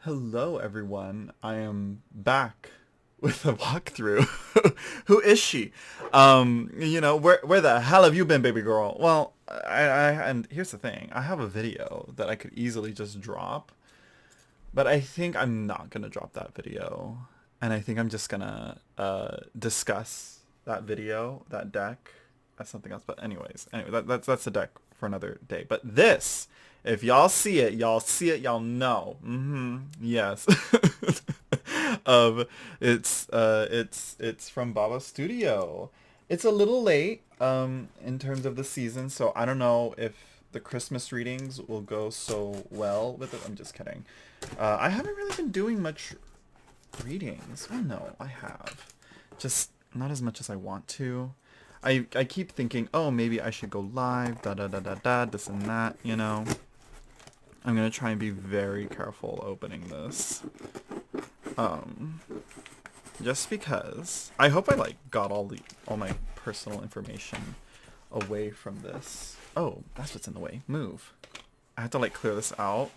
Hello, everyone. I am back with a walkthrough. Who is she? Where the hell have you been, baby girl? Well, and here's the thing. I have a video that I could easily just drop, but I think I'm not gonna drop that video, and I think I'm just gonna discuss that video, that deck, as something else. But anyway, that's the deck for another day. But this, if y'all see it, y'all know. Yes. um, it's from Baba Studio. It's a little late in terms of the season, so I don't know if the Christmas readings will go so well with it. I'm just kidding. I haven't really been doing much readings. Oh no, I have. Just not as much as I want to. I keep thinking, oh, maybe I should go live, this and that, you know. I'm gonna try and be very careful opening this. Just because I hope I got all my personal information away from this. Oh, that's what's in the way. Move. I have to clear this out.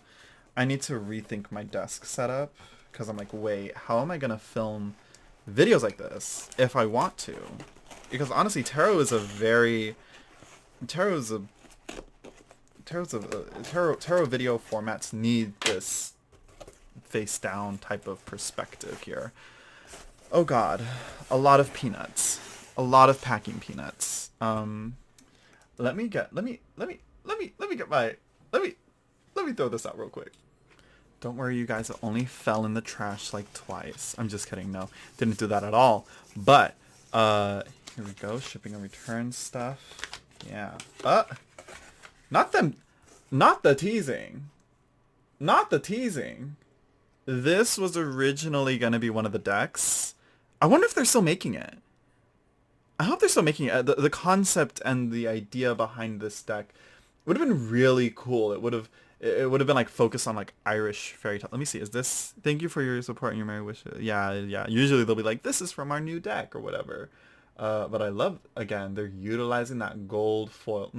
I need to rethink my desk setup because I'm like, wait, how am I gonna film videos like this if I want to? Because honestly, tarot video formats need this face down type of perspective here. Oh god, a lot of peanuts, a lot of packing peanuts. Let me throw this out real quick. Don't worry, you guys, it only fell in the trash twice. I'm just kidding. No, didn't do that at all. But here we go, shipping and return stuff. Yeah. Not the teasing. Not the teasing. This was originally going to be one of the decks. I wonder if they're still making it. I hope they're still making it. The concept and the idea behind this deck would have been really cool. It would have been focused on Irish fairy tale. Let me see. Is this thank you for your support and your merry wishes? Yeah. Usually they'll be like, this is from our new deck or whatever. But I love, again, they're utilizing that gold foil.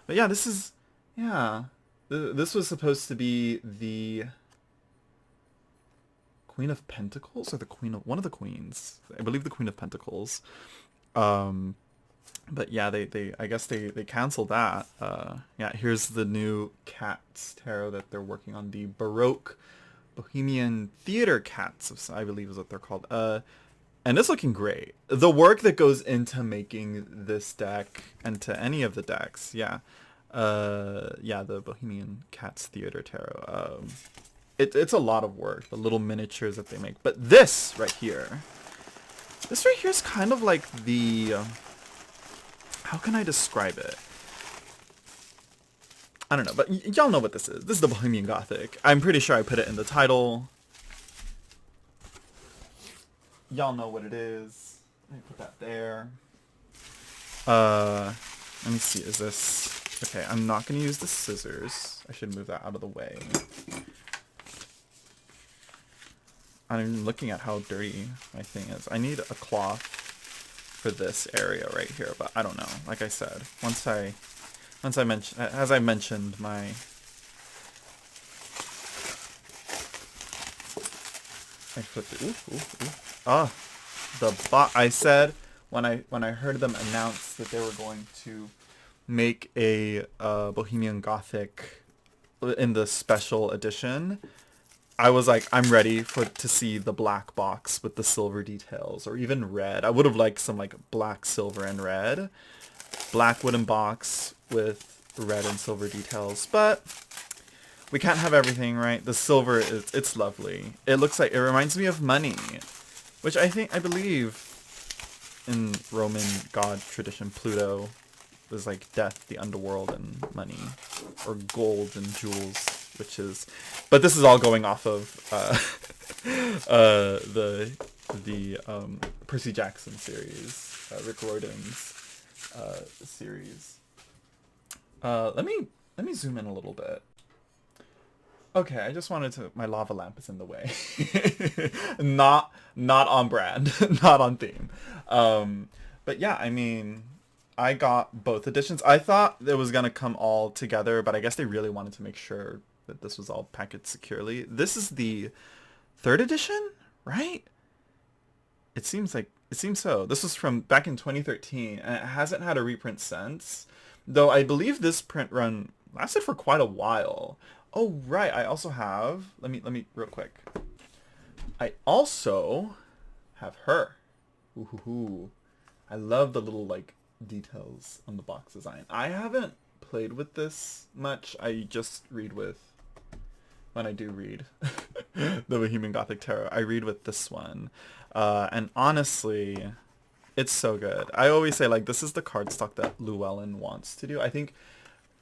But yeah, this is, yeah. This was supposed to be the Queen of Pentacles or the Queen of, one of the queens. I believe the Queen of Pentacles. But yeah, I guess they canceled that. Yeah, here's the new Cats tarot that they're working on, the Baroque Bohemian Theater Cats, I believe is what they're called. And it's looking great. The work that goes into making this deck and to any of the decks, yeah. Yeah, the Bohemian Cats Theater Tarot. It's a lot of work, the little miniatures that they make. But this right here is kind of like the, how can I describe it? I don't know, but y'all know what this is. This is the Bohemian Gothic. I'm pretty sure I put it in the title. Y'all know what it is. Let me put that there. Let me see, is this... Okay, I'm not going to use the scissors. I should move that out of the way. I'm looking at how dirty my thing is. I need a cloth for this area right here, but I don't know. Like I said, as I mentioned, my... I flipped it. Ooh. I said when I heard them announce that they were going to make a Bohemian Gothic in the special edition, I was like, I'm ready to see the black box with the silver details, or even red. I would have liked some black, silver, and red. Black wooden box with red and silver details, but we can't have everything, right? The silver it's lovely. It reminds me of money, which I believe in Roman god tradition, Pluto was death, the underworld, and money, or gold and jewels, but this is all going off of the Percy Jackson series, Rick Riordan's series. Let me zoom in a little bit. Okay, I just wanted to... My lava lamp is in the way. Not on brand. Not on theme. But yeah, I mean, I got both editions. I thought it was going to come all together, but I guess they really wanted to make sure that this was all packaged securely. This is the third edition, right? It seems so. This was from back in 2013, and it hasn't had a reprint since. Though I believe this print run lasted for quite a while. Oh right, I also have. Let me real quick. I also have her. Ooh, I love the little like details on the box design. I haven't played with this much. I just read with when I do read the Bohemian Gothic Tarot. I read with this one, and honestly, it's so good. I always say like this is the cardstock that Llewellyn wants to do. I think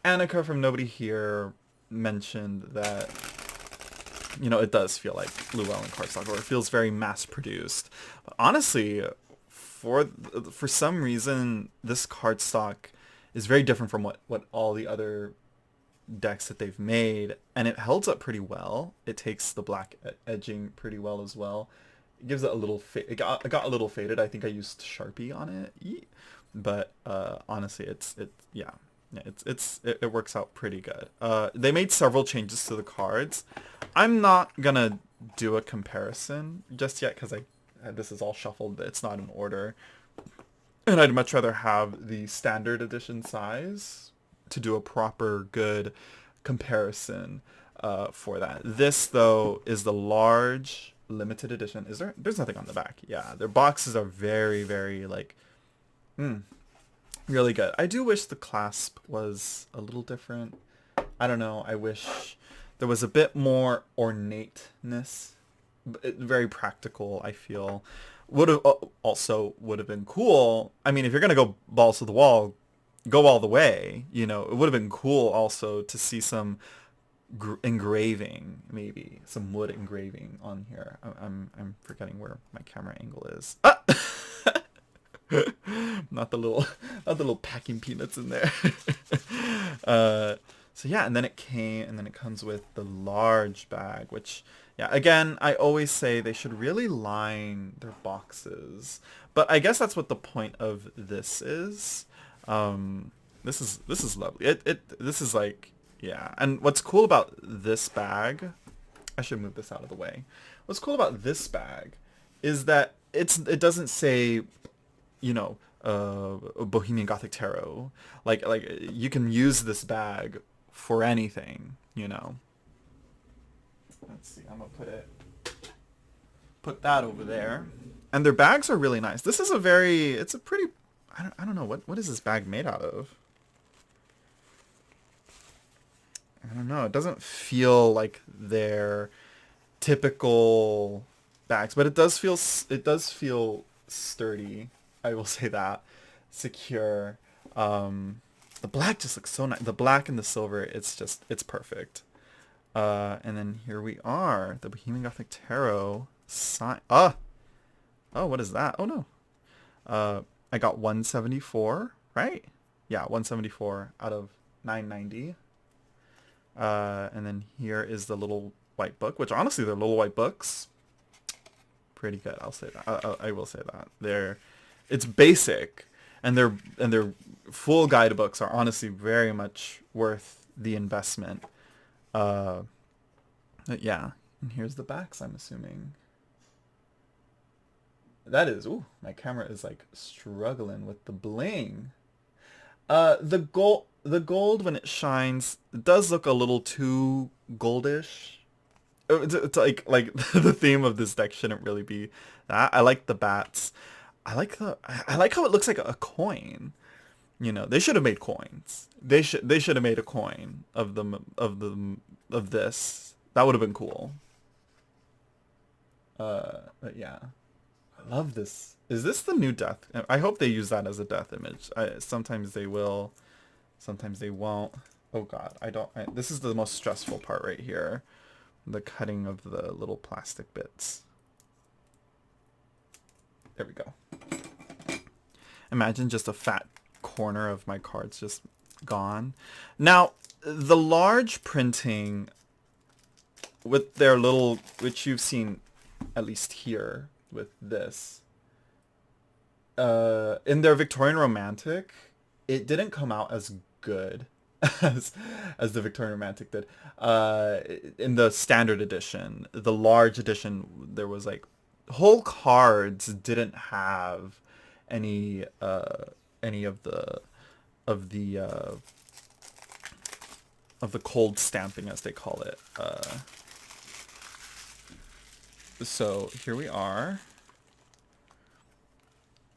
Annika from Nobody Here mentioned that, you know, it does feel like Llewellyn cardstock, or it feels very mass produced. But honestly, for some reason, this cardstock is very different from what all the other decks that they've made, and it holds up pretty well. It takes the black edging pretty well as well. It gives it a little it got a little faded. I think I used Sharpie on it. But honestly, it works out pretty good. They made several changes to the cards. I'm not gonna do a comparison just yet because this is all shuffled. It's not in order, and I'd much rather have the standard edition size to do a proper good comparison for that. This though is the large limited edition. There's nothing on the back. Yeah, their boxes are very, very like really good. I do wish the clasp was a little different. I don't know. I wish there was a bit more ornateness. Very practical, I feel. Would have been cool. I mean, if you're gonna go balls to the wall, go all the way. You know, it would have been cool also to see some engraving, maybe some wood engraving on here. I'm forgetting where my camera angle is. Ah! not the little packing peanuts in there. So yeah, and then it comes with the large bag, which yeah, again, I always say they should really line their boxes, but I guess that's what the point of this is. This is lovely. This is like, yeah. And what's cool about this bag, I should move this out of the way. What's cool about this bag is that it doesn't say, you know, Bohemian Gothic Tarot. Like you can use this bag for anything, you know. Let's see, I'm gonna put that over there. And their bags are really nice. This is it's a pretty, I don't know, what is this bag made out of? I don't know. It doesn't feel like their typical bags, but it does feel sturdy. I will say that. Secure. The black just looks so nice. The black and the silver, it's perfect. And then here we are, the Bohemian Gothic Tarot sign. Oh, what is that? Oh no. I got 174, right? Yeah, 174 out of 990. And then here is the little white book, which honestly, the little white books, pretty good. I'll say that. I will say that. It's basic, and their full guidebooks are honestly very much worth the investment. But yeah, and here's the backs, I'm assuming. That is, ooh, my camera is like struggling with the bling. The gold when it shines, it does look a little too goldish. It's like the theme of this deck shouldn't really be that. I like the bats. I like how it looks like a coin. You know, they should have made coins. They should have made a coin of this. That would have been cool. But yeah, I love this. Is this the new death? I hope they use that as a death image. Sometimes they will, sometimes they won't. Oh God, this is the most stressful part right here. The cutting of the little plastic bits. There we go. Imagine just a fat corner of my cards just gone. Now, the large printing with their little, which you've seen at least here with this, in their Victorian Romantic, it didn't come out as good as as the Victorian Romantic did. In the standard edition, the large edition, there was like whole cards didn't have any any of the uh, of the cold stamping, as they call it. So here we are.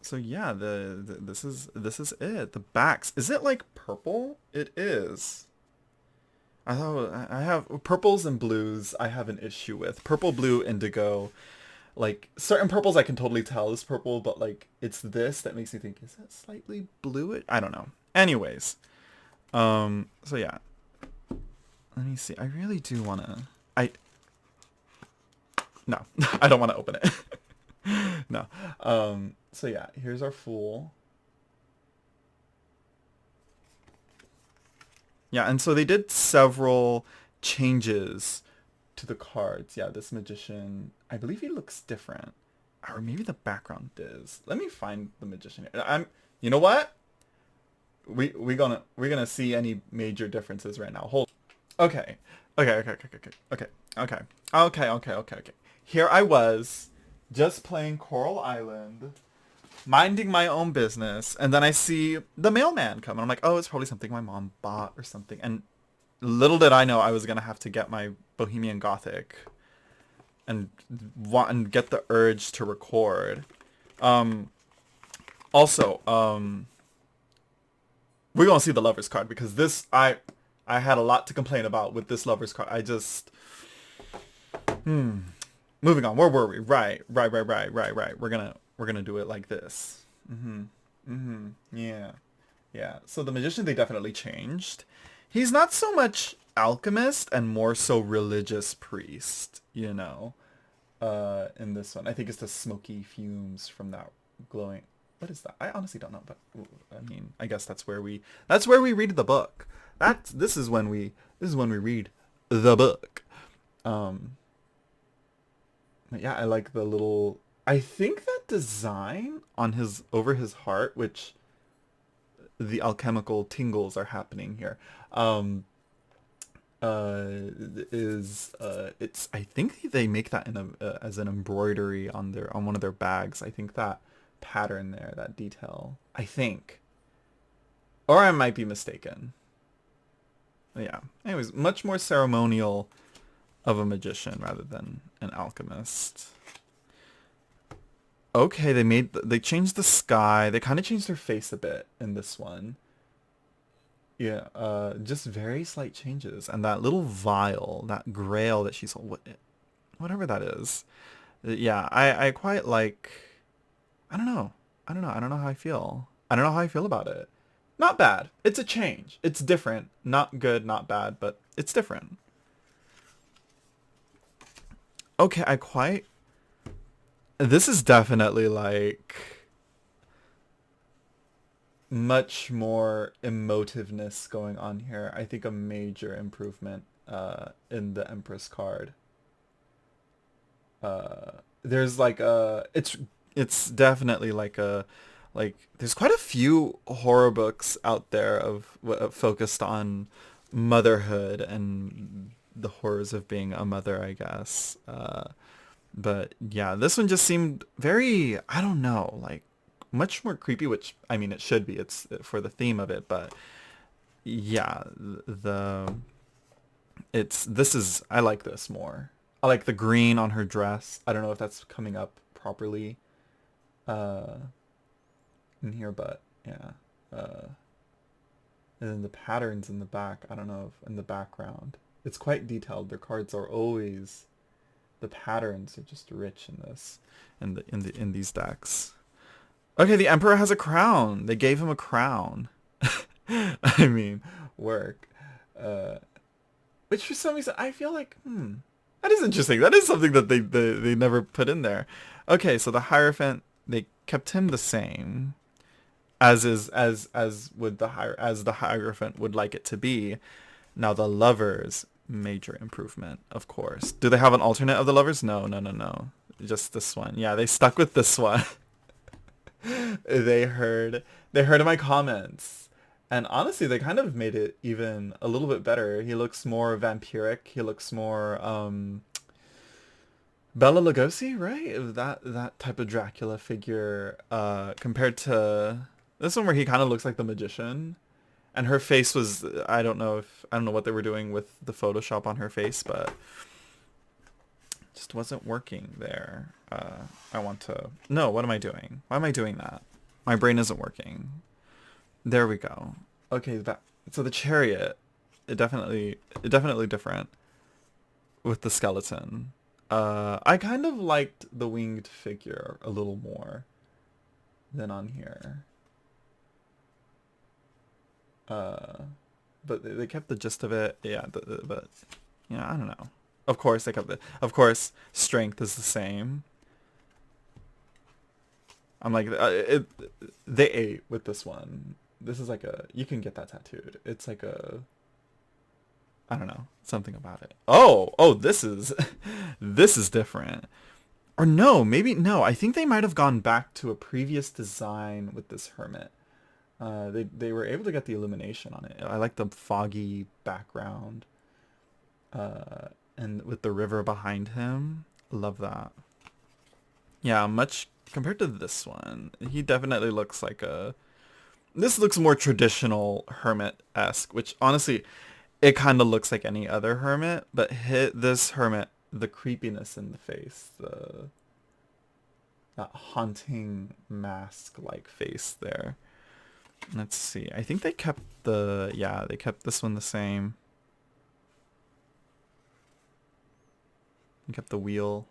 So yeah, this is it. The backs. Is it like purple? It is. I thought I have purples and blues. I have an issue with purple, blue, indigo. Like certain purples, I can totally tell is purple, but like it's this that makes me think, is that slightly blue? I don't know. Anyways, so yeah. Let me see. I really do wanna. No, I don't want to open it. No. So yeah, here's our Fool. Yeah, and so they did several changes to the cards. Yeah, this Magician, I believe he looks different. Or maybe the background is. Let me find the Magician. You know what? We're gonna see any major differences right now. Hold. Okay. Okay. Here I was, just playing Coral Island, minding my own business, and then I see the mailman come, and I'm like, oh, it's probably something my mom bought or something. And little did I know I was gonna have to get my Bohemian Gothic and get the urge to record. Also, we're gonna see the Lover's card, because this I had a lot to complain about with this Lover's card. I just moving on. Where were we? Right. We're gonna do it like this. Yeah. Yeah. So the Magician, they definitely changed. He's not so much alchemist and more so religious priest, you know. In this one, I think it's the smoky fumes from that glowing. What is that? I honestly don't know, but I mean, I guess that's where we read the book. This is when we read the book. Yeah, I like the little. I think that design on over his heart, which the alchemical tingles are happening here. It's, I think they make that in as an embroidery on one of their bags. I think that pattern there, that detail. I think, or I might be mistaken. Yeah. Anyways, much more ceremonial of a magician rather than an alchemist. Okay, they changed the sky. They kind of changed her face a bit in this one. Yeah, just very slight changes. And that little vial, that grail that she's whatever that is. Yeah, I quite like. I don't know. I don't know how I feel. I don't know how I feel about it. Not bad. It's a change. It's different. Not good, not bad, but it's different. Okay, this is definitely like much more emotiveness going on here. I think a major improvement in the Empress card. There's like it's definitely like there's quite a few horror books out there of focused on motherhood and the horrors of being a mother, I guess. But yeah, this one just seemed very, I don't know, like much more creepy, which I mean it should be. It's for the theme of it, but yeah, I like this more. I like the green on her dress. I don't know if that's coming up properly in here, but yeah. And then the patterns in the back, I don't know if in the background. It's quite detailed. Their cards are always, the patterns are just rich in this, in these decks. Okay, the Emperor has a crown. They gave him a crown. I mean, work. Which for some reason I feel like, that is interesting. That is something that they never put in there. Okay, so the Hierophant, they kept him the same, as the Hierophant would like it to be. Now the Lovers, major improvement, of course. Do they have an alternate of the Lovers? No. Just this one. Yeah, they stuck with this one. They heard my comments, And honestly, they kind of made it even a little bit better. He looks more vampiric. He looks more Bela Lugosi, right? That type of Dracula figure, compared to this one where he kind of looks like the magician. And her face was, I don't know what they were doing with the Photoshop on her face, but just wasn't working there. I want to, no, what am I doing? Why am I doing that? My brain isn't working. There we go. Okay, so the chariot, it definitely different with the skeleton. I kind of liked the winged figure a little more than on here. But they kept the gist of it. Yeah, but yeah, I don't know. Of course they kept the. Of course, strength is the same. I'm like, they ate with this one. This is like a, you can get that tattooed. It's like a, I don't know, something about it. Oh, this is, this is different. Or no, maybe, no, I think they might have gone back to a previous design with this hermit. They were able to get the illumination on it. I like the foggy background. And with the river behind him. Love that. Yeah, much compared to this one. He definitely looks like a, this looks more traditional hermit-esque, which honestly, it kind of looks like any other hermit, but this hermit, the creepiness in the face, that haunting mask-like face there. Let's see. I think they kept they kept this one the same. They kept the wheel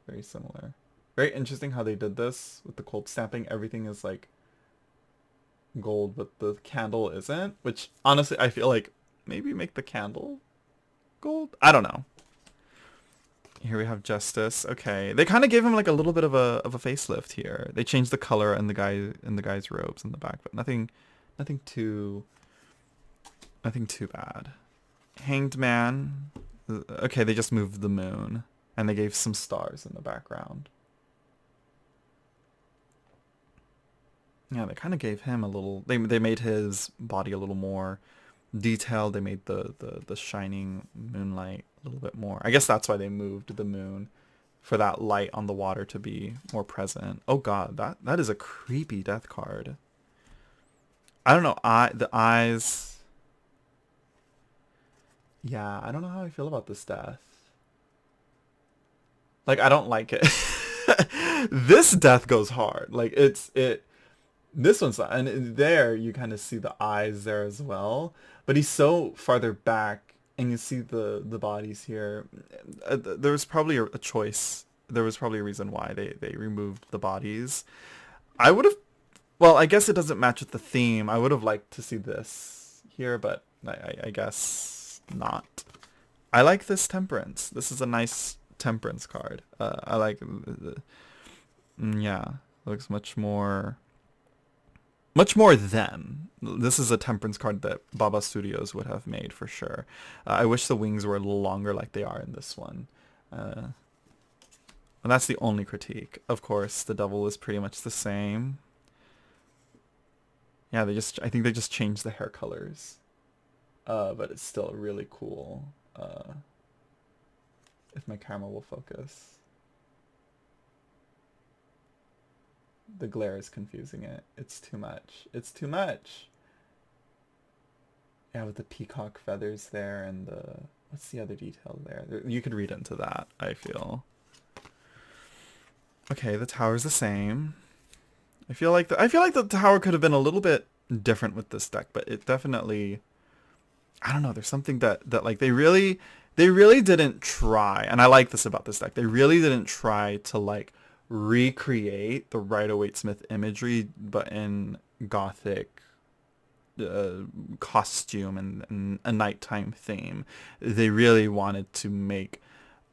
very similar. Very interesting how they did this with the cold stamping. Everything is like gold, but the candle isn't, which honestly I feel like maybe make the candle gold. I don't know. Here we have Justice. Okay, they kind of gave him like a little bit of a facelift here. They changed the color and the guy's robes in the back, but nothing too bad. Hanged Man. Okay, they just moved the moon and they gave some stars in the background. Yeah, they kind of gave him a little. They made his body a little more detailed. They made the shining moonlight a little bit more. I guess that's why they moved the moon, for that light on the water to be more present. Oh god, that is a creepy death card. I don't know. The eyes. Yeah, I don't know how I feel about this death. Like, I don't like it. This death goes hard. Like, this one's not, and there you kind of see the eyes there as well, but he's so farther back and you see the bodies here. There was probably a choice. There was probably a reason why they removed the bodies. I would have, well, I guess it doesn't match with the theme. I would have liked to see this here, but I guess not. I like this Temperance. This is a nice Temperance card. I like yeah, looks much more them. This is a Temperance card that Baba Studios would have made for sure. I wish the wings were a little longer like they are in this one. And that's the only critique. Of course, the devil is pretty much the same. Yeah, I think they just changed the hair colors. But it's still really cool. If my camera will focus. The glare is confusing it. It's too much. It's too much. Yeah, with the peacock feathers there and what's the other detail there? You could read into that, I feel. Okay, the tower's the same. I feel like the tower could have been a little bit different with this deck, but it definitely, I don't know, there's something that like they really didn't try, and I like this about this deck. They really didn't try to like recreate the Rider-Waite-Smith imagery, but in Gothic costume and a nighttime theme. They really wanted to make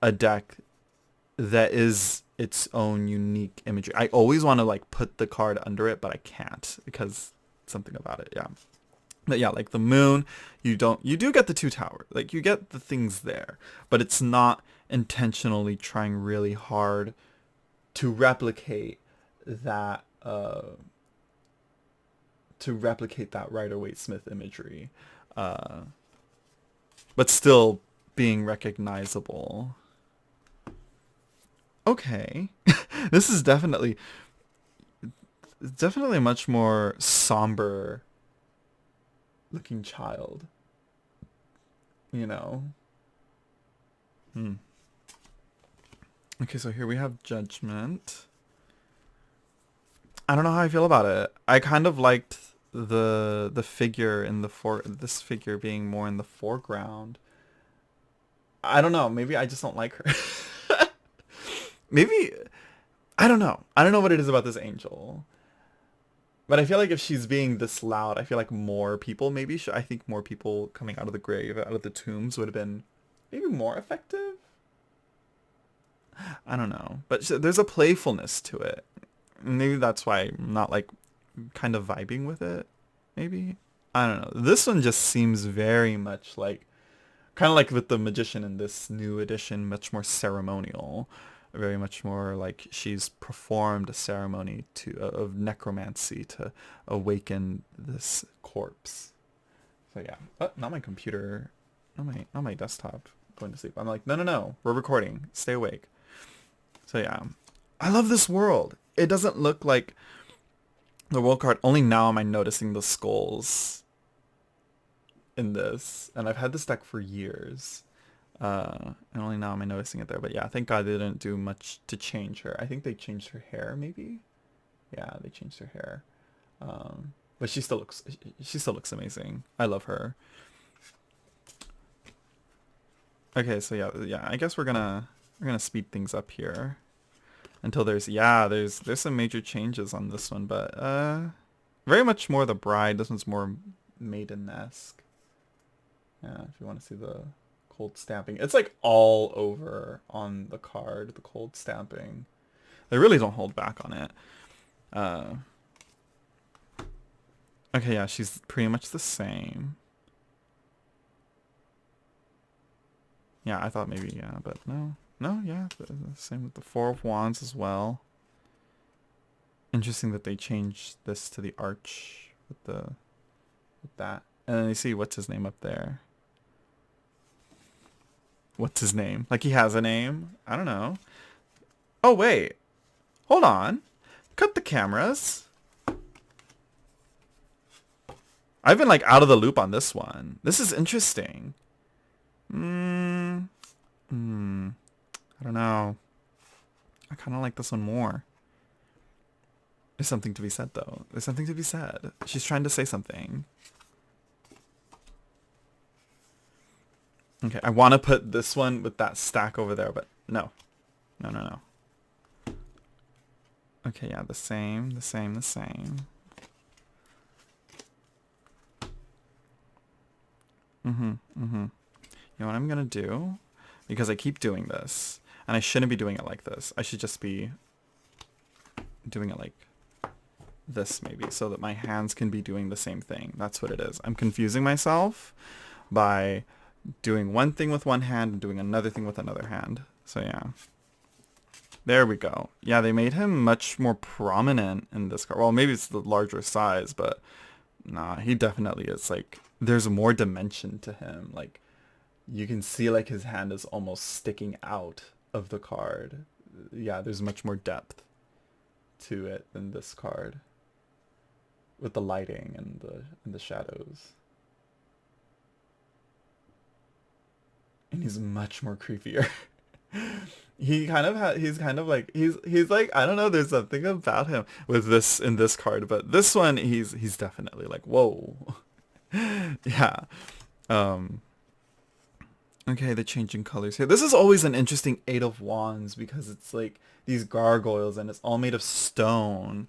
a deck that is its own unique imagery. I always want to like put the card under it, but I can't because something about it. Yeah. But yeah, like the moon, you do get the two towers. Like you get the things there, but it's not intentionally trying really hard to replicate that to replicate that Rider-Waite-Smith imagery, but still being recognizable. Okay. This is definitely a much more somber looking child, you know. Okay, so here we have Judgment. I don't know how I feel about it. I kind of liked the figure in this figure being more in the foreground. I don't know, maybe I just don't like her. Maybe I don't know. I don't know what it is about this angel. But I feel like if she's being this loud, I feel like more people maybe I think more people coming out of the grave, out of the tombs would have been maybe more effective. I don't know. But there's a playfulness to it. Maybe that's why I'm not like kind of vibing with it. Maybe. I don't know. This one just seems very much like kind of like with the magician in this new edition, much more ceremonial. Very much more like she's performed a ceremony of necromancy to awaken this corpse. So yeah, not my computer, not my desktop going to sleep. I'm like, no, we're recording. Stay awake. So yeah, I love this world. It doesn't look like the world card. Only now am I noticing the skulls in this, and I've had this deck for years. And only now am I noticing it there. But yeah, thank God they didn't do much to change her. I think they changed her hair, maybe. Yeah, they changed her hair. But she still looks amazing. I love her. Okay, so yeah, I guess we're gonna speed things up here until there's some major changes on this one, but very much more the bride. This one's more maiden-esque. Yeah, if you want to see the cold stamping. It's like all over on the card, the cold stamping. They really don't hold back on it. Okay, yeah, she's pretty much the same. Yeah, I thought maybe, yeah, but no, yeah, the same with the Four of Wands as well. Interesting that they changed this to the arch with that. And then you see what's his name up there. What's his name? Like he has a name? I don't know. Oh, wait. Hold on. Cut the cameras. I've been like out of the loop on this one. This is interesting. I don't know. I kind of like this one more. There's something to be said, though. There's something to be said. She's trying to say something. Okay, I want to put this one with that stack over there, but no. No. Okay, yeah, the same. You know what I'm gonna do? Because I keep doing this, and I shouldn't be doing it like this. I should just be doing it like this, maybe, so that my hands can be doing the same thing. That's what it is. I'm confusing myself by doing one thing with one hand and doing another thing with another hand. So yeah. There we go. Yeah, they made him much more prominent in this card. Well, maybe it's the larger size, but nah, he definitely is. Like, there's more dimension to him. Like, you can see like his hand is almost sticking out of the card. Yeah, there's much more depth to it than this card with the lighting and the shadows. And he's much more creepier. He's kind of like he's like, I don't know, there's something about him with this in this card, but this one he's definitely like, whoa. Yeah. Okay, the changing colors here. This is always an interesting Eight of Wands because it's like these gargoyles and it's all made of stone.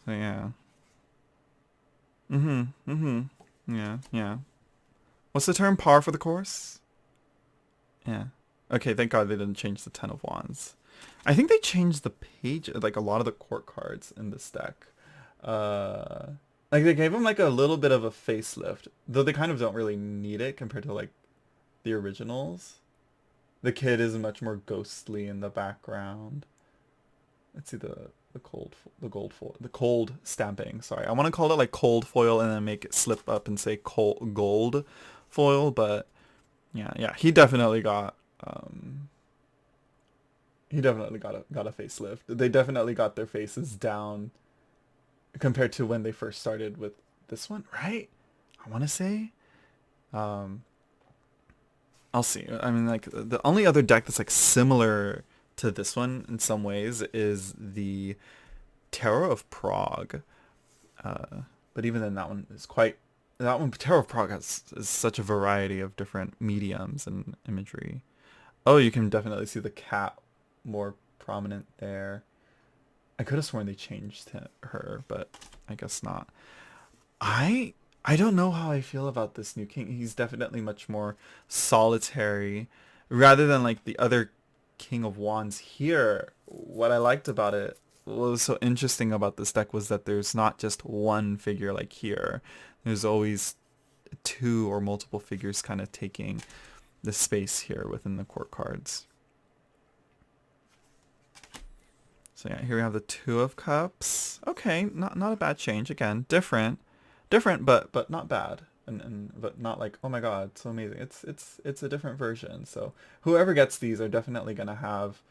So yeah. Yeah. What's the term? Par for the course? Yeah. Okay, thank God they didn't change the Ten of Wands. I think they changed the page, like a lot of the court cards in this deck. Like they gave him like a little bit of a facelift, though they kind of don't really need it compared to like the originals. The kid is much more ghostly in the background. Let's see the the cold stamping. Sorry, I want to call it like cold foil and then make it slip up and say gold foil, but yeah, he definitely got a facelift. They definitely got their faces down compared to when they first started with this one, right? I want to say. Um, I'll see. I mean, like the only other deck that's like similar to this one in some ways is the Tarot of Prague. But even then, that one is quite. That one, Tarot of Prague is such a variety of different mediums and imagery. Oh, you can definitely see the cat more prominent there. I could have sworn they changed her, but I guess not. I I don't know how I feel about this new king. He's definitely much more solitary rather than like the other King of Wands here. What I liked about it, what was so interesting about this deck was that there's not just one figure like here. There's always two or multiple figures kind of taking the space here within the court cards. So yeah, here we have the Two of Cups. Okay, not a bad change. Again, different, but not bad, and but not like, oh my god, so amazing. It's a different version. So whoever gets these are definitely gonna have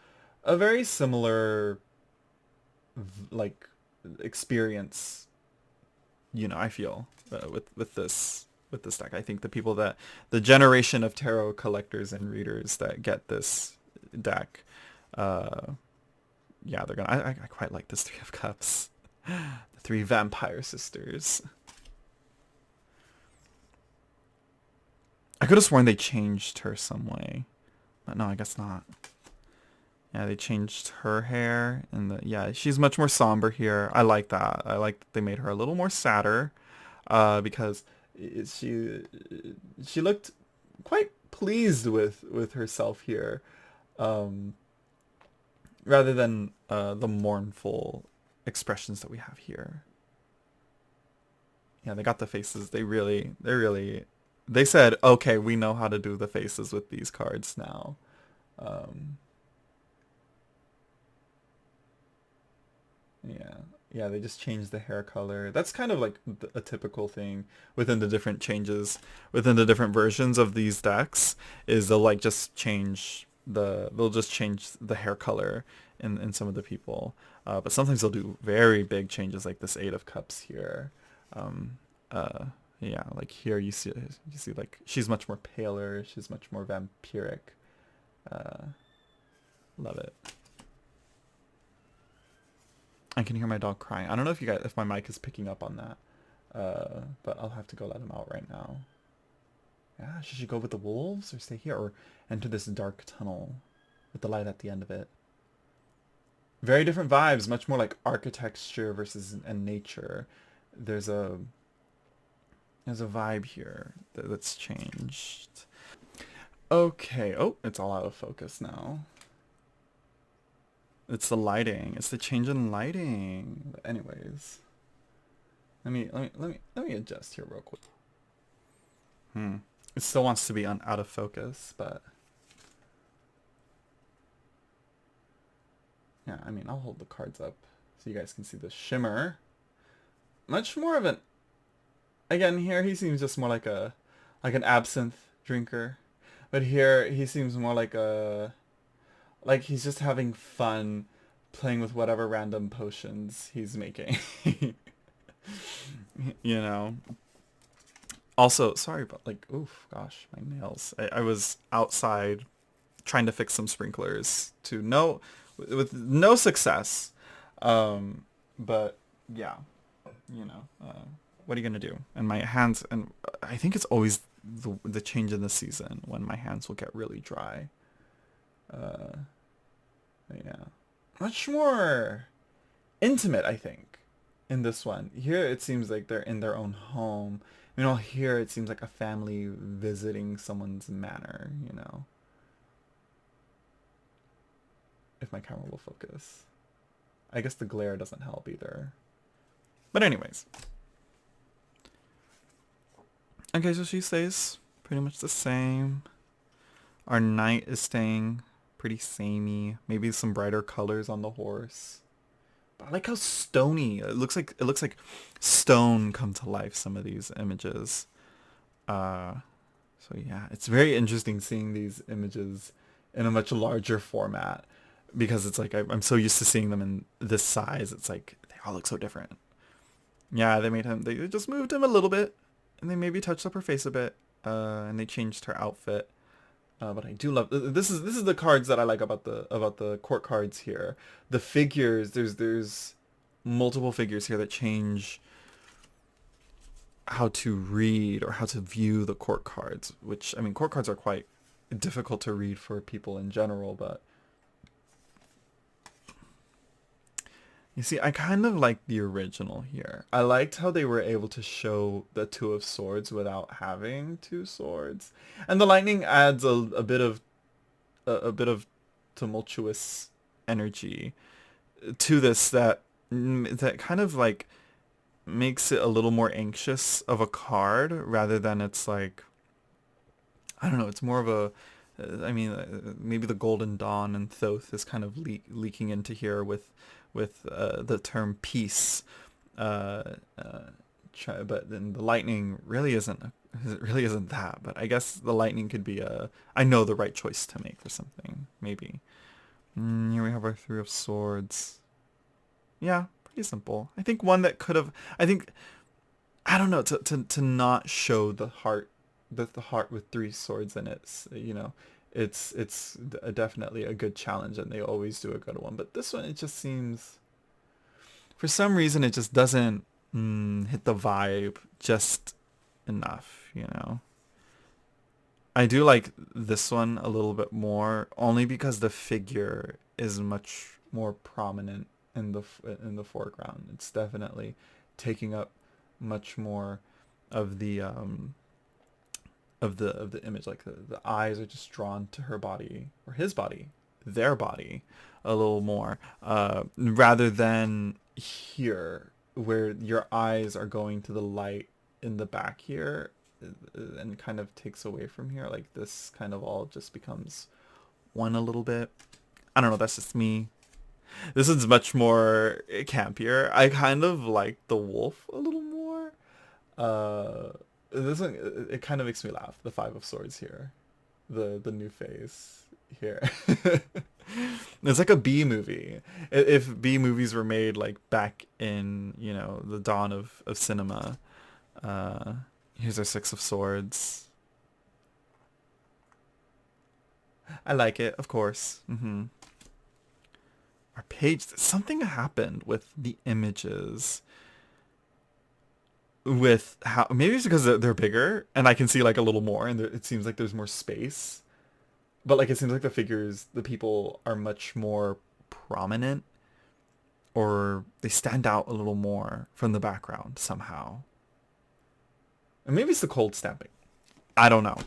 a very similar like experience. I feel with this deck. I think the generation of tarot collectors and readers that get this deck, yeah, they're gonna. I quite like this Three of Cups, the three vampire sisters. I could have sworn they changed her some way, but no, I guess not. Yeah, they changed her hair, and yeah, she's much more somber here. I like that. I like that they made her a little more sadder, because she she looked quite pleased with herself here, um, rather than the mournful expressions that we have here. Yeah, they got the faces. They said, okay, we know how to do the faces with these cards now. Um, yeah, yeah, they just changed the hair color. That's kind of like a typical thing within the different changes, within the different versions of these decks, is they'll just change the hair color in some of the people. But sometimes they'll do very big changes like this Eight of Cups here. Um, uh, yeah, like here you see like she's much more paler, she's much more vampiric. Uh, Love it. I can hear my dog crying. I don't know if my mic is picking up on that. But I'll have to go let him out right now. Yeah, should she go with the wolves or stay here or enter this dark tunnel with the light at the end of it? Very different vibes, much more like architecture versus and nature. There's a vibe here that's changed. Okay. Oh, it's all out of focus now. It's the lighting. It's the change in lighting. But anyways, let me adjust here real quick. It still wants to be out of focus, but yeah, I mean, I'll hold the cards up so you guys can see the shimmer. Much more of an, again, here he seems just more like an absinthe drinker, but here he seems more like he's just having fun playing with whatever random potions he's making. you know. Also, sorry about like, oof, gosh, my nails. I was outside trying to fix some sprinklers with no success. But yeah, what are you gonna do? And my hands, and I think it's always the change in the season when my hands will get really dry. Yeah, much more intimate, I think, in this one. Here it seems like they're in their own home. Here it seems like a family visiting someone's manor, If my camera will focus. I guess the glare doesn't help either. But anyways. Okay, so she stays pretty much the same. Our knight is staying pretty samey. Maybe some brighter colors on the horse. I like how stony it looks like stone come to life, some of these images. Uh, so yeah, it's very interesting seeing these images in a much larger format because it's like I'm so used to seeing them in this size. It's like they all look so different. Yeah, they just moved him a little bit, and they maybe touched up her face a bit, and they changed her outfit. But I do love this is the cards that I like about the court cards here. The figures, there's multiple figures here that change how to read or how to view the court cards, which I mean court cards are quite difficult to read for people in general, but you see, I kind of like the original here. I liked how they were able to show the Two of Swords without having two swords. And the lightning adds a bit of a bit of tumultuous energy to this that kind of like makes it a little more anxious of a card rather than it's like I don't know, it's more of a I mean, maybe the Golden Dawn and Thoth is kind of leaking into here with the term peace. Uh, uh, but then the lightning really isn't that. But I guess the lightning could be I know the right choice to make for something maybe. Here we have our Three of Swords. Yeah, pretty simple. I think one that could have. I think I don't know to not show the heart, the heart with three swords in it. You know, definitely a good challenge, and they always do a good one. But this one, it just seems, for some reason, it just doesn't hit the vibe just enough. You know, I do like this one a little bit more, only because the figure is much more prominent in the foreground. It's definitely taking up much more of the image. Like the eyes are just drawn to her body or his body, their body, a little more, rather than here where your eyes are going to the light in the back here, and kind of takes away from here. Like this kind of all just becomes one a little bit. I don't know. That's just me. This one's much more campier. I kind of like the wolf a little more. Uh, this one it kind of makes me laugh. The Five of Swords here, the new face here. It's like a B movie. If B movies were made like back in the dawn of cinema. Uh, Here's our Six of Swords. I like it, of course. Our page. Something happened with the images. With how maybe it's because they're bigger and I can see like a little more and it seems like there's more space. But like it seems like the figures, the people are much more prominent, or they stand out a little more from the background somehow. And maybe it's the cold stamping. I don't know.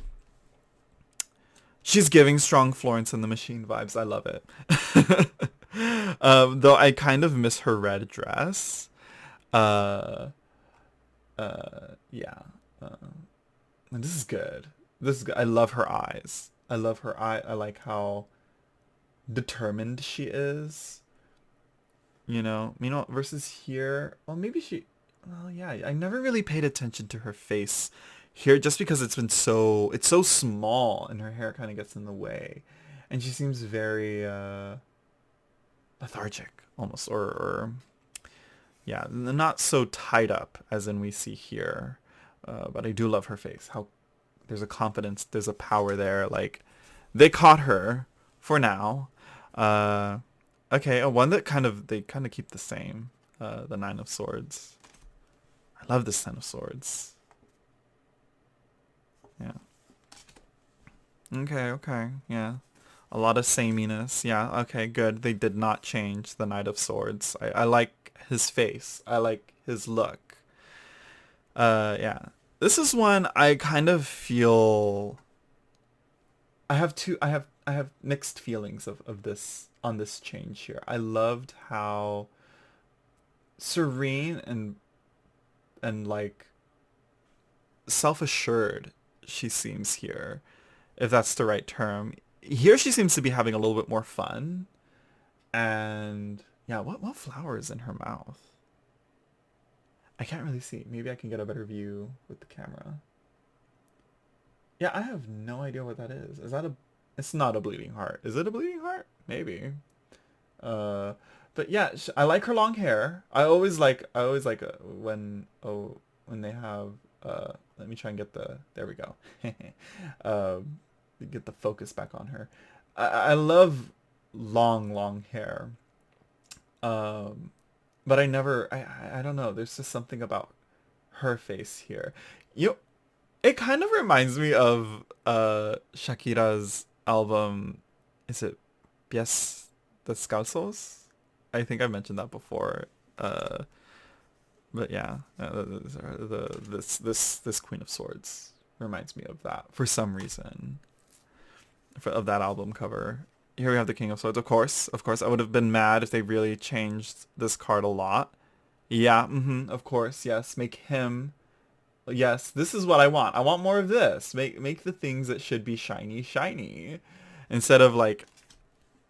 She's giving strong Florence and the Machine vibes. I love it. Though I kind of miss her red dress. Yeah. And this is good. This is good. I love her eyes. I love her eye. I like how determined she is. Versus here. Well, maybe she. Well, yeah. I never really paid attention to her face here, just because it's so small, and her hair kind of gets in the way, and she seems very lethargic almost, or yeah, not so tied up as in we see here. But I do love her face. How there's a confidence, there's a power there. Like they caught her for now. Okay, one that they kind of keep the same. The Nine of Swords. I love this Ten of Swords. Yeah. Okay, yeah. A lot of sameness. Yeah, okay, good. They did not change the Knight of Swords. I like his face. I like his look. Yeah. This is one I kind of feel I have mixed feelings of this on this change here. I loved how serene and like self-assured she seems here, if that's the right term. Here she seems to be having a little bit more fun, and Yeah, what flower is in her mouth? I can't really see. Maybe I can get a better view with the camera. Yeah, I have no idea what that is. Is that a... It's not a bleeding heart. Is it a bleeding heart? Maybe. Uh, but yeah, I like her long hair. I always like when they have let me try and get the... There we go. um, get the focus back on her. I love long hair. Um, but I don't know. There's just something about her face here. You It kind of reminds me of Shakira's album. Is it Pies Descalzos? I think I mentioned that before. Uh, but yeah, this Queen of Swords reminds me of that for some reason. Of that album cover. Here we have the King of Swords. Of course, I would have been mad if they really changed this card a lot. Yeah, of course, yes. Make him... Yes, this is what I want. I want more of this. Make the things that should be shiny, shiny. Instead of like,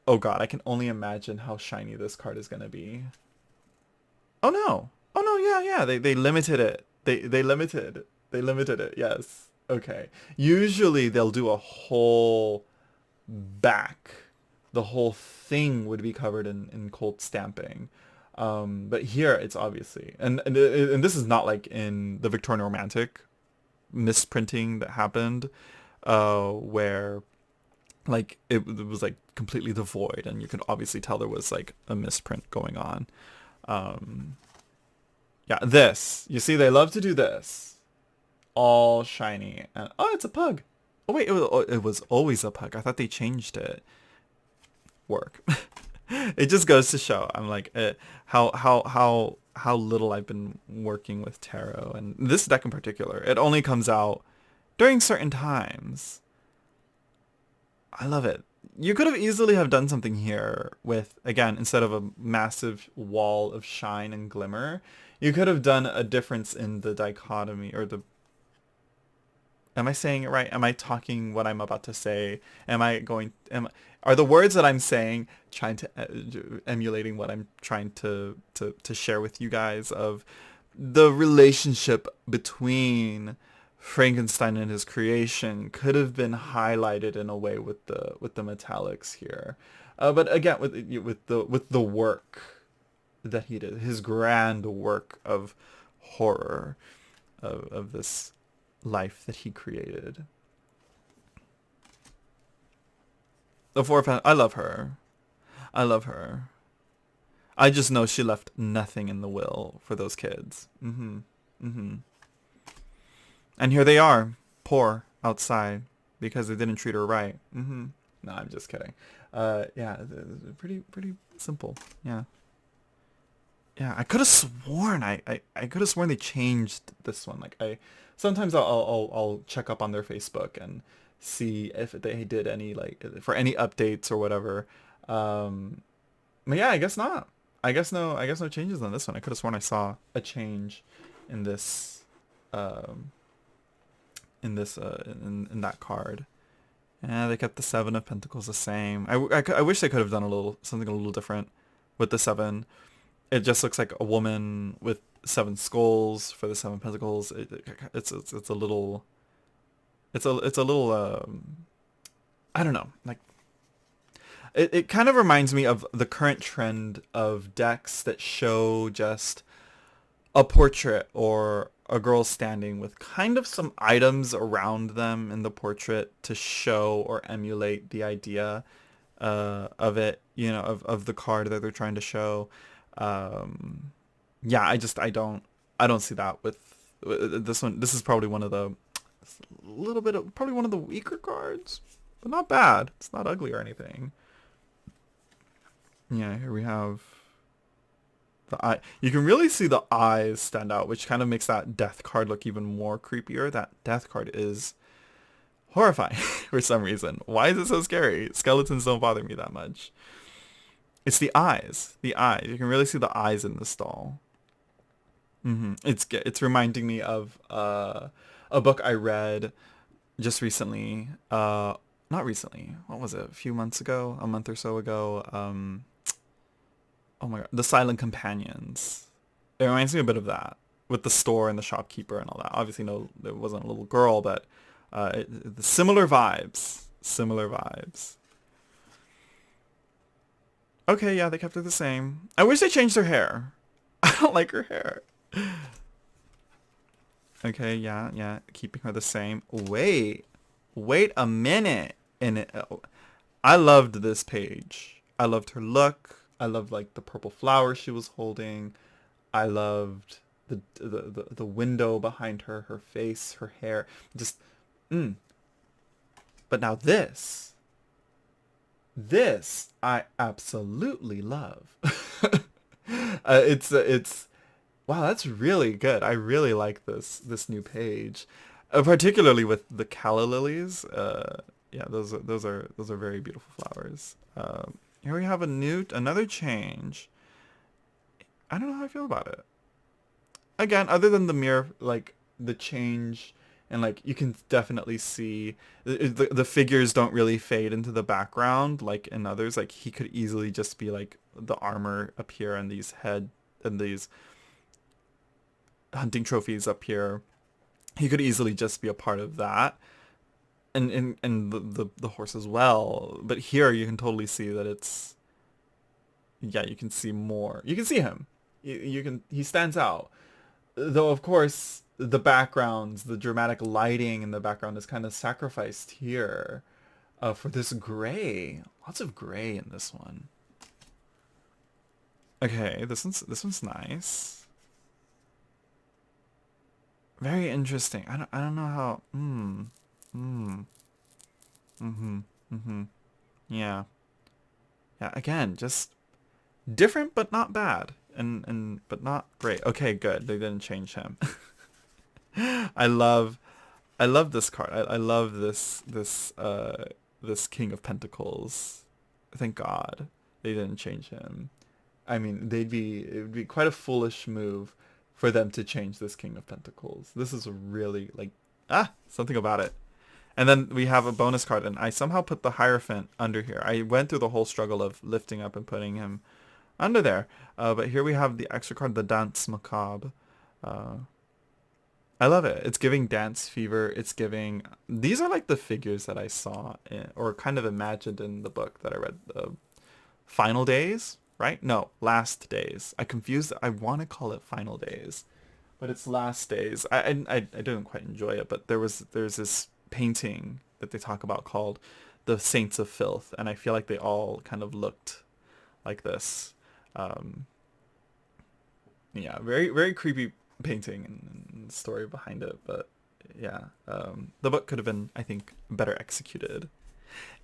oh god, I can only imagine how shiny this card is gonna be. Oh no. Oh no, yeah. They limited it. They limited it, yes. Okay. Usually they'll do a whole back. The whole thing would be covered in cold stamping. But here it's obviously, and this is not like in the Victorian Romantic misprinting that happened, where like it was like completely devoid, and you can obviously tell there was like a misprint going on. Um, yeah, this, you see, they love to do this, all shiny, and oh, it's a pug. Oh wait, it was always a pug. I thought they changed it. Work. It just goes to show I'm like how little I've been working with tarot, and this deck in particular, it only comes out during certain times. I love it. You could have easily have done something here with, again, instead of a massive wall of shine and glimmer, you could have done a difference in the dichotomy, or the... Am I saying it right? Am I talking what I'm about to say? Are the words that I'm saying trying to emulating what I'm trying to share with you guys, of the relationship between Frankenstein and his creation could have been highlighted in a way with the metallics here. But again, with the work that he did, his grand work of horror, of this life that he created. The Four of I love her. I love her. I just know she left nothing in the will for those kids. And here they are, poor outside, because they didn't treat her right. No, I'm just kidding. Yeah, pretty simple. Yeah. Yeah, I could have sworn I could have sworn they changed this one. Like, sometimes I'll check up on their Facebook and see if they did any, like, for any updates or whatever. But yeah, I guess not. I guess no changes on this one. I could have sworn I saw a change in this um in that card. Yeah, they kept the Seven of Pentacles the same. I wish they could have done something a little different with the seven. It just looks like a woman with seven skulls for the Seven Pentacles. It's a little... It's a little I don't know. Like, it kind of reminds me of the current trend of decks that show just a portrait or a girl standing with kind of some items around them in the portrait to show or emulate the idea of it, of the card that they're trying to show. Yeah, I don't see that with this one. This is probably probably one of the weaker cards, but not bad. It's not ugly or anything. Yeah, here we have the eye. You can really see the eyes stand out, which kind of makes that death card look even more creepier. That death card is horrifying for some reason. Why is it so scary? Skeletons don't bother me that much. It's the eyes. The eyes. You can really see the eyes in the stall. It's reminding me of a book I read just recently. Not recently. What was it? A few months ago? A month or so ago. oh my god, the Silent Companions. It reminds me a bit of that with the store and the shopkeeper and all that. Obviously, no, there wasn't a little girl, but similar vibes. Similar vibes. Okay, yeah, they kept her the same. I wish they changed her hair. I don't like her hair. Okay, yeah, yeah, keeping her the same. Wait a minute. And I loved this page. I loved her look. I loved like the purple flower she was holding. I loved the window behind her, her face, her hair. Just, mm. But now this I absolutely love. It's wow, that's really good. I really like this new page, particularly with the calla lilies. Yeah, those are very beautiful flowers. Here we have another change. I don't know how I feel about it. Again, other than the mere like the change, and like you can definitely see the figures don't really fade into the background like in others. Like he could easily just be like the armor up here and these head and these hunting trophies up here. He could easily just be a part of that, and the horse as well. But here you can totally see that it's, yeah, you can see more. You can see him. You can, he stands out. Though of course the backgrounds, the dramatic lighting in the background is kind of sacrificed here for this gray. Lots of gray in this one. Okay, this one's nice. Very interesting. I don't know how. Yeah. Yeah. Again, just different but not bad, and but not great. Okay, good. They didn't change him. I love I love this card. I love this King of Pentacles. Thank God they didn't change him. I mean, it would be quite a foolish move for them to change this King of Pentacles. This is really like something about it. And then we have a bonus card, and I somehow put the Hierophant under here. I went through the whole struggle of lifting up and putting him under there. But here we have the extra card, the Dance Macabre. I love it. It's giving dance fever. It's giving... These are like the figures that I saw or kind of imagined in the book that I read. Final Days, right? No, Last Days. I confused. I want to call it Final Days, but it's Last Days. I didn't quite enjoy it, but there's this painting that they talk about called The Saints of Filth, and I feel like they all kind of looked like this. Yeah, very, very creepy painting and story behind it, but yeah, the book could have been, I think, better executed,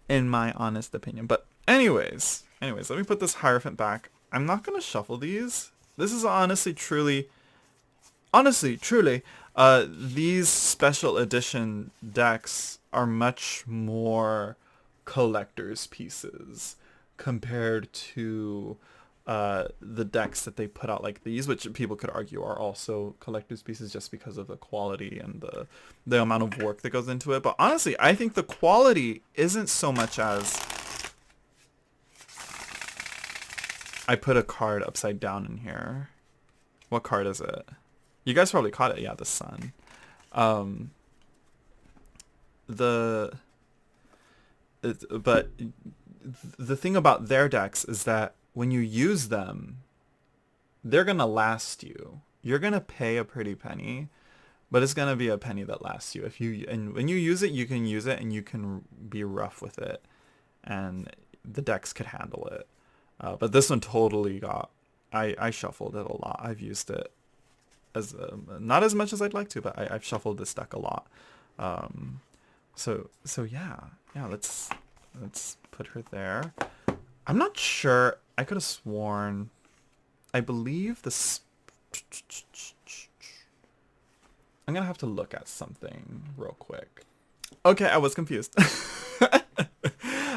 in my honest opinion. But anyways, let me put this Hierophant back. I'm not gonna shuffle these. This is honestly, truly, these special edition decks are much more collector's pieces compared to the decks that they put out like these, which people could argue are also collector's pieces just because of the quality and the amount of work that goes into it. But honestly, I think the quality isn't so much as... I put a card upside down in here. What card is it? You guys probably caught it. Yeah, the Sun. But the thing about their decks is that when you use them, they're gonna last you. You're gonna pay a pretty penny, but it's gonna be a penny that lasts you. And when you use it, you can use it and you can be rough with it, and the decks could handle it. But this one totally got... I shuffled it a lot. I've used it as not as much as I'd like to, but I've shuffled this deck a lot. So yeah, let's put her there. I'm not sure. I could have sworn. I believe this... I'm gonna have to look at something real quick. Okay, I was confused.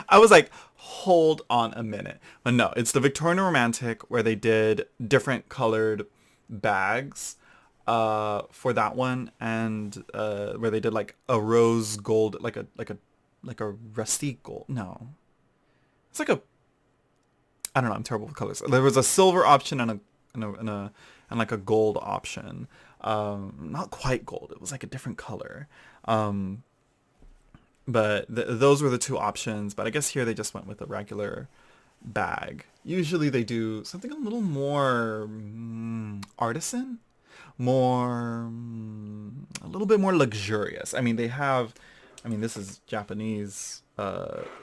I was like, hold on a minute. But no, it's the Victorian Romantic where they did different colored bags for that one, and where they did like a rose gold, like a rusty gold. No, it's like I don't know. I'm terrible with colors. There was a silver option and like a gold option. Not quite gold. It was like a different color. Um, but those were the two options. But I guess here they just went with a regular bag. Usually they do something a little more artisan, more a little bit more luxurious. I mean, they have. I mean, this is Japanese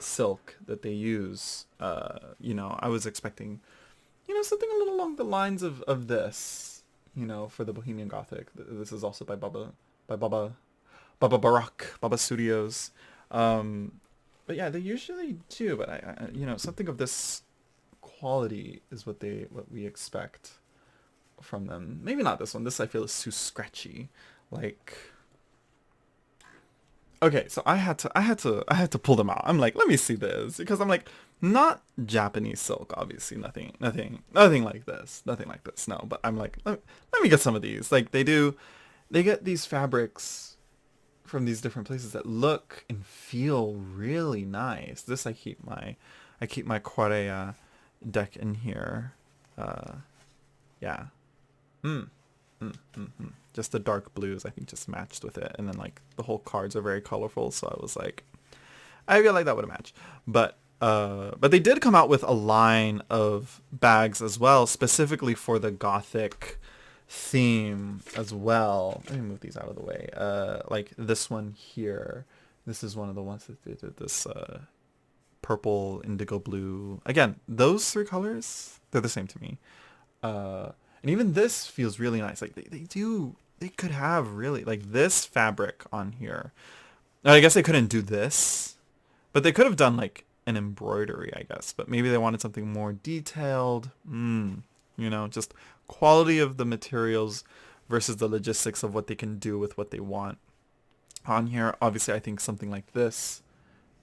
silk that they use. I was expecting, something a little along the lines of this, for the Bohemian Gothic. This is also by Baba Barak, Baba Studios. But yeah, they usually do. But something of this quality is what we expect from them. Maybe not this one. This I feel is too scratchy. Like, okay, so I had to pull them out. I'm like, let me see this, because I'm like, not Japanese silk, obviously, nothing like this, nothing like this. No, but I'm like, let me get some of these. Like they get these fabrics from these different places that look and feel really nice. This I keep my Korea deck in here. Yeah. Just the dark blues I think just matched with it, and then like the whole cards are very colorful, so I was like, I feel like that would have matched. But they did come out with a line of bags as well, specifically for the Gothic theme as well. Let me move these out of the way. Like this one here. This is one of the ones that they did this purple, indigo blue. Again, those three colors, they're the same to me. And even this feels really nice. Like they could have really like this fabric on here. I guess they couldn't do this, but they could have done like an embroidery, I guess. But maybe they wanted something more detailed. Just quality of the materials versus the logistics of what they can do with what they want on here. Obviously, I think something like this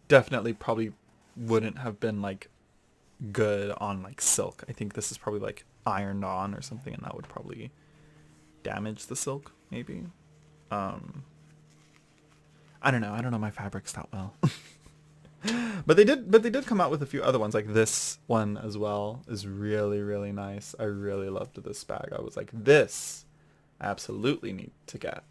definitely probably wouldn't have been like good on like silk. I think this is probably like ironed on or something, and that would probably damage the silk, maybe. I don't know my fabrics that well. But they did come out with a few other ones. Like this one as well is really, really nice. I really loved this bag. I was like, this I absolutely need to get.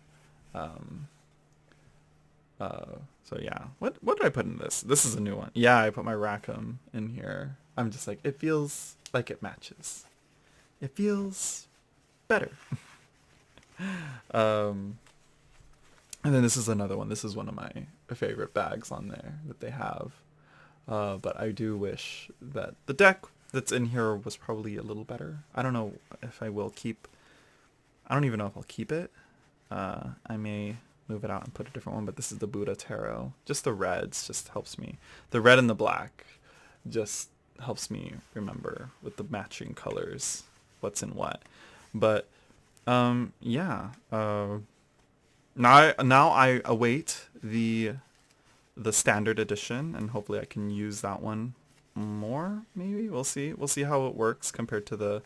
So yeah. What did I put in this? This is a new one. Yeah, I put my Rackham in here. I'm just like, it feels like it matches. It feels better. And then this is another one. This is one of my favorite bags on there that they have. But I do wish that the deck that's in here was probably a little better. I don't know if I will keep... I don't even know if I'll keep it. I may move it out and put a different one, but this is the Buddha Tarot. Just the reds just helps me. The red and the black just helps me remember with the matching colors what's in what. But yeah. Now I await the standard edition, and hopefully I can use that one more. Maybe we'll see how it works compared to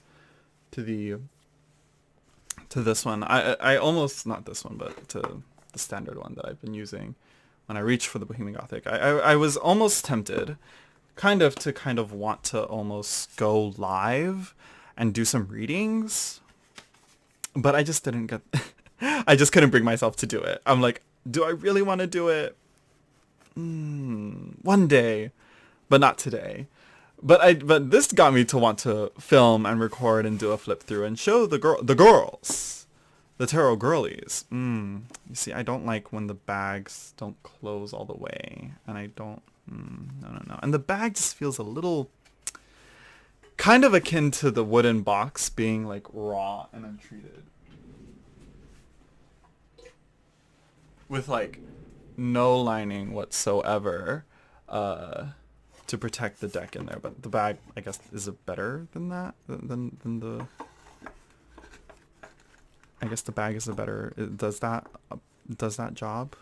this one. I almost, not this one, but to the standard one that I've been using when I reached for the Bohemian Gothic. I was almost tempted kind of want to almost go live and do some readings, but I just didn't get I just couldn't bring myself to do it. I'm like, do I really want to do it? One day, but not today. But this got me to want to film and record and do a flip through and show the girls, the tarot girlies. You see, I don't like when the bags don't close all the way, and I don't. No. And the bag just feels a little kind of akin to the wooden box being like raw and untreated, with like no lining whatsoever to protect the deck in there. But the bag, I guess, is better than that, than the... I guess the bag is it does that job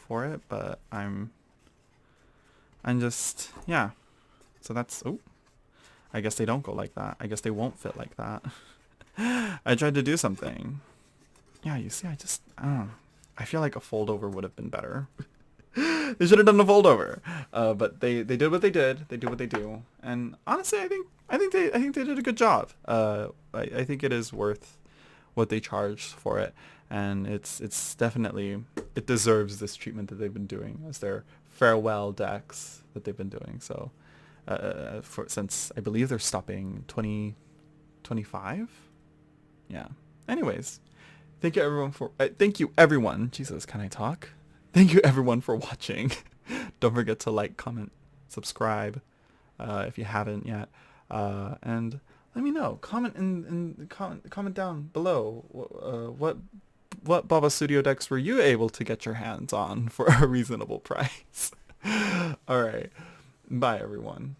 for it, but I'm just, yeah. So that's, I guess they don't go like that. I guess they won't fit like that. I tried to do something. Yeah, you see, I don't know. I feel like a fold over would have been better. They should have done a fold over. But they did what they did. They do what they do. And honestly, I think they did a good job. I think it is worth what they charged for it, and it's definitely, it deserves this treatment that they've been doing as their farewell decks that they've been doing. So since I believe they're stopping 2025. Yeah. Anyways, thank you everyone. Jesus, can I talk? Thank you everyone for watching. Don't forget to like, comment, subscribe if you haven't yet, and let me know. Comment down below what Baba Studio decks were you able to get your hands on for a reasonable price. All right, bye everyone.